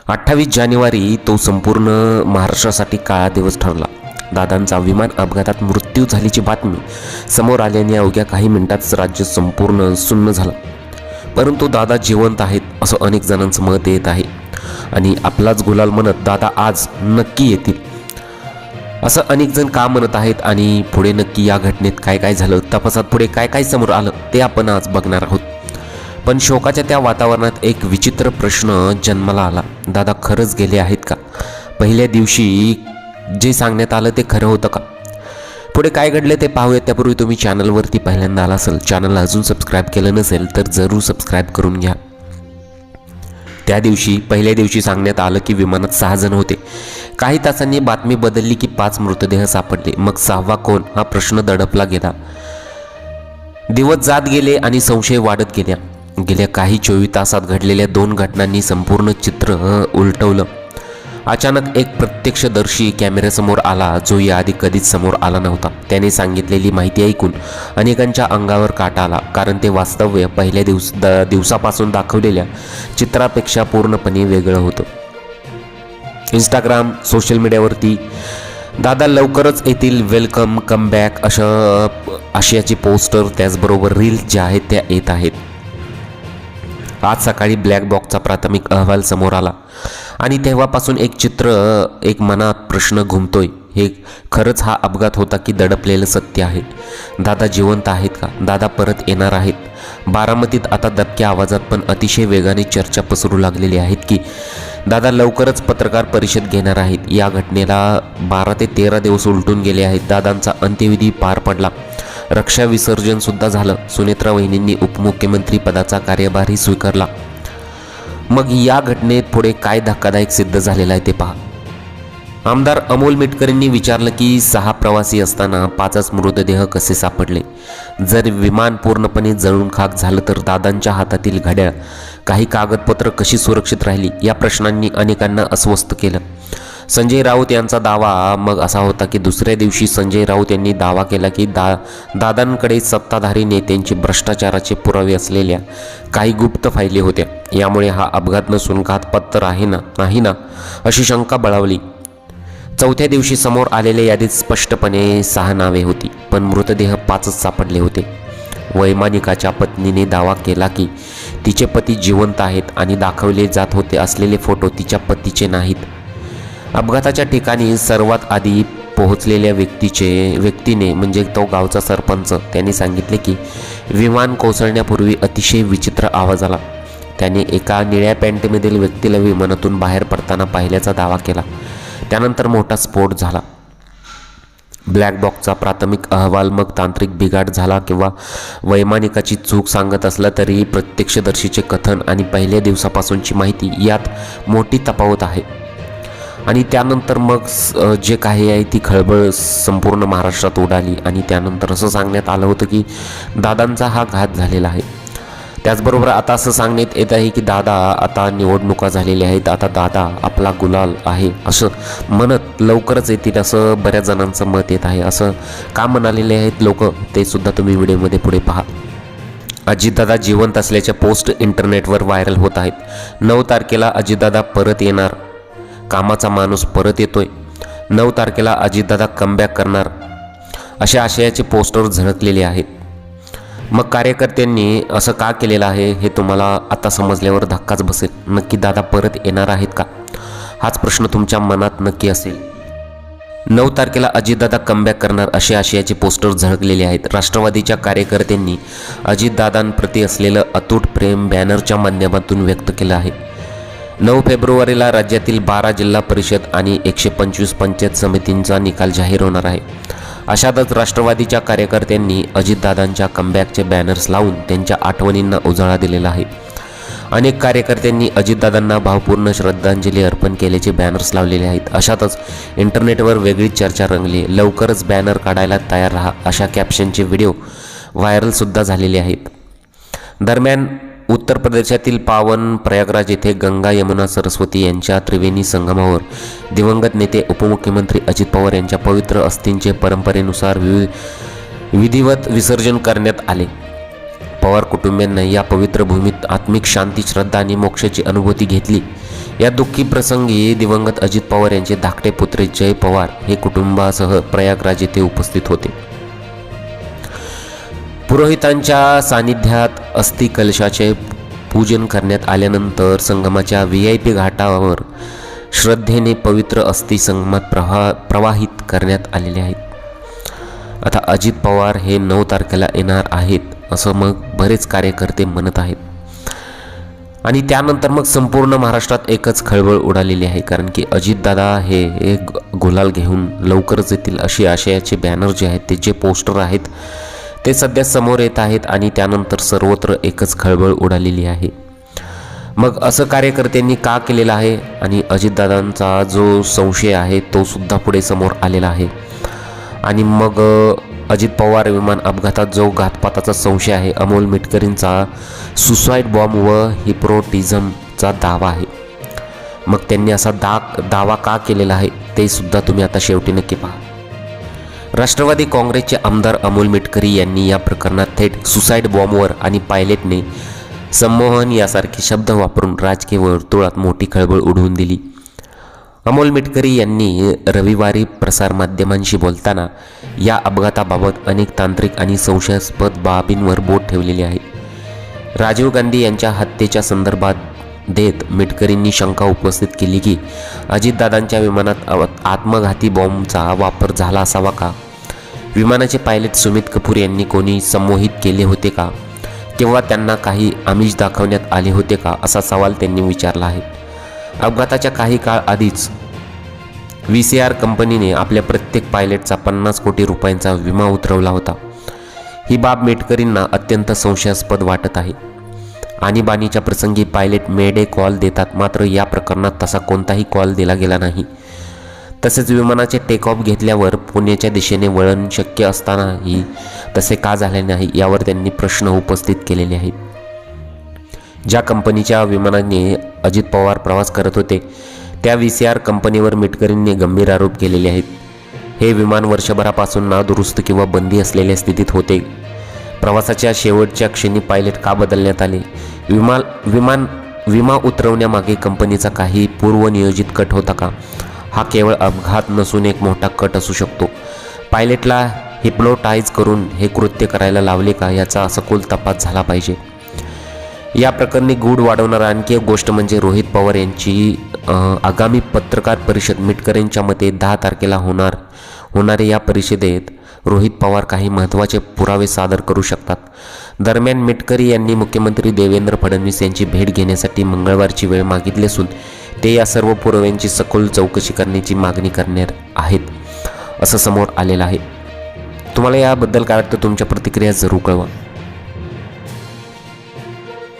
28 जानेवारी तो संपूर्ण महाराष्ट्रासाठी काळा दिवस ठरला. दादांचा विमान अपघातात मृत्यू झाल्याची बातमी समोर आल्याने अवघ्या काही मिनिटांच राज्य संपूर्ण सुन्न झालं. परंतु दादा जिवंत आहेत असं अनेक जणांचं मत येत आहे आणि आपलाच गुलाल म्हणत दादा आज नक्की येतील असं अनेक जण का म्हणत आहेत. आणि पुढे नक्की या घटनेत काय काय झालं, तपासात पुढे काय काय समोर आलं ते आपण आज बघणार आहोत. पण शोकाच्या त्या वातावरणात एक विचित्र प्रश्न जन्माला आला. दादा खरंच गेले आहेत का? पहिल्या दिवशी जे सांगण्यात आलं ते खरं होतं का? पुढे काय घडले ते पाहूयात. त्यापूर्वी तुम्ही चॅनलवरती पहिल्यांदा आला असेल, चॅनलला अजून सबस्क्राईब केलं नसेल तर जरूर सबस्क्राईब करून घ्या. त्या दिवशी पहिल्या दिवशी सांगण्यात आलं की विमानात 6 जण होते. काही तासांनी बातमी बदलली की 5 मृतदेह सापडले. मग 6वा कोण हा प्रश्न दडपला गेला. दिवस जात गेले आणि संशय वाढत गेल्या. गेल्या काही 24 तासात घडलेल्या 2 घटनांनी संपूर्ण चित्र उलटवलं. अचानक एक प्रत्यक्षदर्शी कॅमेऱ्यासमोर आला जो याआधी कधीच समोर आला नव्हता. त्याने सांगितलेली माहिती ऐकून अनेकांच्या अंगावर काटा आला, कारण ते वास्तव्य पहिल्या दिवसापासून दाखवलेल्या चित्रापेक्षा पूर्णपणे वेगळं होतं. इंस्टाग्राम सोशल मीडियावरती दादा लवकरच येतील, वेलकम, कमबॅक अशाची पोस्टर त्याचबरोबर रील्स ज्या आहेत त्या येत आहेत. आज सकाळी ब्लॅक बॉक्सचा प्राथमिक अहवाल समोर आला आणि तेव्हापासून एक मनात प्रश्न घुमतोय. हे खरंच हा अपघात होता की दडपलेलं सत्य आहे? दादा जिवंत आहेत का? दादा परत येणार आहेत? बारामतीत आता दबक्या आवाजात पण अतिशय वेगाने चर्चा पसरू लागलेली आहेत की दादा लवकरच पत्रकार परिषद घेणार आहेत. या घटनेला 12 ते 13 दिवस उलटून गेले आहेत. दादांचा अंत्यविधी पार पडला, रक्षा विसर्जन सुद्धा झालं. सुनेत्रा वहिनींनी उपमुख्यमंत्री पदाचा कार्यभारही स्वीकारला. मग या घटनेत पुढे काय धक्कादायक सिद्ध झालेला आहे ते पहा. आमदार अमोल मिटकरींनी विचारलं की 6 प्रवासी असताना 5च मृतदेह कसे सापडले? जर विमान पूर्णपणे जळून खाक झालं तर दादांच्या हातातील घड्याळ, काही कागदपत्र कशी सुरक्षित राहिली? या प्रश्नांनी अनेकांना अस्वस्थ केलं. संजय राऊत यांचा दावा मग असा होता की दुसऱ्या दिवशी संजय राऊत यांनी दावा केला की दादांकडे सत्ताधारी नेत्यांची भ्रष्टाचाराचे पुरावे असलेल्या काही गुप्त फायली होत्या. यामुळे हा अपघात नसून घातपात नाही ना अशी शंका बळावली. 4थ्या दिवशी समोर आलेल्या यादीत स्पष्टपणे 6 नावे होती, पण मृतदेह 5च सापडले होते. वैमानिकाच्या पत्नीने दावा केला की तिचे पती जिवंत आहेत आणि दाखवले जात होते असलेले फोटो तिच्या पतीचे नाहीत. अपघाताच्या ठिकाणी सर्वात आधी पोहोचलेल्या व्यक्तीने म्हणजे तो गावचा सरपंच, त्यांनी सांगितले की विमान कोसळण्यापूर्वी अतिशय विचित्र आवाज आला. त्याने एका निळ्या पॅन्टमधील व्यक्तीला विमानातून बाहेर पडताना पाहिल्याचा दावा केला. त्यानंतर मोठा स्फोट झाला. ब्लॅक बॉक्सचा प्राथमिक अहवाल मग तांत्रिक बिघाड झाला किंवा वैमानिकाची चूक सांगत असला तरी प्रत्यक्षदर्शीचे कथन आणि पहिल्या दिवसापासूनची माहिती यात मोठी तफावत आहे. आणि त्यानंतर मग जे काही आहे ती खळबळ संपूर्ण महाराष्ट्रात उडाली आणि त्यानंतर असं सांगण्यात आलं होतं की दादांचा हा घात झालेला आहे. त्याचबरोबर आता असं सांगण्यात येत आहे की दादा आता निवडणुका झालेल्या आहेत, आता दादा आपला गुलाल आहे असं म्हणत लवकरच येतील असं बऱ्याच जणांचं मत येत आहे. असं का म्हणालेले आहेत लोक ते सुद्धा तुम्ही व्हिडिओमध्ये पुढे पहा. अजितदादा जिवंत असल्याच्या पोस्ट इंटरनेटवर व्हायरल होत आहेत. 9 तारखेला अजितदादा परत येणार, कामाचा माणूस परत येतोय, 9 तारखेला अजितदादा कमबॅक करणार अशा आशयाचे पोस्टर झळकलेले आहेत. मग कार्यकर्त्यांनी असं का केलेलं आहे हे तुम्हाला आता समजल्यावर धक्काच बसेल. नक्की दादा परत येणार आहेत का? हाच प्रश्न तुमच्या मनात नक्की असेल. 9 तारखेला अजितदादा कमबॅक करणार असे आशयाचे पोस्टर झळकलेले आहेत. राष्ट्रवादीच्या कार्यकर्त्यांनी अजितदादांप्रती असलेलं अतूट प्रेम बॅनरच्या माध्यमातून व्यक्त केलं आहे. 9 फेब्रुवारीला राज्यातील 12 जिल्हा परिषद आणि 125 पंचायत समितींचा निकाल जाहीर होणार आहे. अशातच राष्ट्रवादीच्या कार्यकर्त्यांनी अजितदादांच्या कमबॅकचे बॅनर्स लावून त्यांच्या आठवणींना उजाळा दिलेला आहे. अनेक कार्यकर्त्यांनी अजितदादांना भावपूर्ण श्रद्धांजली अर्पण केल्याचे बॅनर्स लावलेले आहेत. अशातच इंटरनेटवर वेगळीच चर्चा रंगली. लवकरच बॅनर काढायला तयार राहा अशा कॅप्शनचे व्हिडिओ व्हायरलसुद्धा झालेले आहेत. दरम्यान उत्तर प्रदेशातील पावन प्रयागराज येथे गंगा यमुना सरस्वती यांच्या त्रिवेणी संगमावर दिवंगत नेते उपमुख्यमंत्री अजित पवार यांच्या पवित्र अस्थींचे परंपरेनुसार विधिवत विसर्जन करण्यात आले. पवार कुटुंबियांना या पवित्र भूमीत आत्मिक शांती, श्रद्धा आणि मोक्षाची अनुभूती घेतली. या दुःखी प्रसंगी दिवंगत अजित पवार यांचे धाकटे पुत्र जय पवार हे कुटुंबासह प्रयागराज येथे उपस्थित होते. पुरोहितांच्या सानिध्यात अस्थि कलशाचे पूजन करण्यात आल्यानंतर संगमाच्या VIP घाटावर श्रद्धेने पवित्र अस्थि संगमात प्रवाहित करण्यात आलेले आहेत. आता अजित पवार हे 9 तारखेला येणार आहेत असं मग बरेच कार्यकर्ते म्हणत आहेत. आणि त्यानंतर मग संपूर्ण महाराष्ट्रात एकच खळबळ उडालेली आहे, कारण की अजितदादा हे गुलाल घेऊन लवकरच येतील अशी आशयाचे बॅनर जे आहेत, ते जे पोस्टर आहेत ते सध्या समोर येत आहेत आणि त्यानंतर सर्वत्र एकच खळबळ उडालेली आहे. मग असं कार्यकर्त्यांनी का केलेलं आहे आणि अजितदादांचा जो संशय आहे तो सुद्धा पुढे समोर आलेला आहे. आणि मग अजित पवार विमान अपघातात जो घातपाताचा संशय आहे, अमोल मिटकरींचा सुसाईड बॉम्ब व हिप्नोटिझमचा दावा आहे. मग त्यांनी असा दावा का केलेला आहे ते सुद्धा तुम्ही आता शेवटी नक्की पहा. राष्ट्रवादी काँग्रेसचे आमदार अमोल मिटकरी यांनी या प्रकरणात थेट सुसाईड बॉम्बवर आणि पायलटने संमोहन यासारखे शब्द वापरून राजकीय वर्तुळात मोठी खळबळ उडवून दिली. अमोल मिटकरी यांनी रविवारी प्रसारमाध्यमांशी बोलताना या अपघाताबाबत अनेक तांत्रिक आणि संशयास्पद बाबींवर बोट ठेवलेले आहे. राजीव गांधी यांच्या हत्येच्या संदर्भात देत मिटकरींनी शंका उपस्थित केली की अजितदादांच्या विमानात आत्मघाती बॉम्बचा वापर झाला असावा का? विमानाचे पायलट सुमित कपूर यांनी कोणी संमोहित केले होते का? किंवा त्यांना काही आमिष दाखवण्यात आले होते का, असा सवाल त्यांनी विचारला आहे. अपघाताच्या काही काळ आधीच VCR कंपनीने आपल्या प्रत्येक पायलटचा 50 कोटी रुपयांचा विमा उतरवला होता. ही बाब मिटकरींना अत्यंत संशयास्पद वाटत आहे. आणीबाणीच्या प्रसंगी पायलट मेडे कॉल देतात, मात्र या प्रकरणात तसा कोणताही कॉल दिला गेला नाही. तसेच विमानाचे टेक ऑफ घेतल्यावर पुण्याच्या दिशेने वळण शक्य असतानाही तसे का झाले नाही यावर त्यांनी प्रश्न उपस्थित केलेले आहेत. ज्या कंपनीच्या विमानाने अजित पवार प्रवास करत होते त्या VCR कंपनीवर मिटकरींनी गंभीर आरोप केलेले आहेत. हे विमान वर्षभरापासून नादुरुस्त किंवा बंदी असलेल्या स्थितीत होते. प्रवासाच्या शेवटच्या क्षणी पायलट का बदलण्यात आले? विमा उतरवण्यामागे कंपनीचा काही पूर्वनियोजित कट होता का? हा केवळ अपघात नसून एक मोठा कट असू शकतो. पायलटला हिप्नोटाईज करून हे कृत्य करायला लावले का, याचा सखोल तपास झाला पाहिजे. या प्रकरणी गूढ वाढवणारा आणखी एक गोष्ट म्हणजे रोहित पवार यांची आगामी पत्रकार परिषद. मिटकरींच्या मते 10 तारखेला होणारे या परिषदेत रोहित पवार काही महत्त्वाचे पुरावे सादर करू शकतात. दरम्यान मिटकरी यांनी मुख्यमंत्री देवेंद्र फडणवीस यांची भेट घेण्यासाठी मंगळवारची वेळ मागितली असून ते या सर्व पुराव्यांची सखोल चौकशी करण्याची मागणी करणार आहेत असं समोर आलेलं आहे. तुम्हाला याबद्दल काय वाटतं? तुमच्या प्रतिक्रिया जरूर कळवा.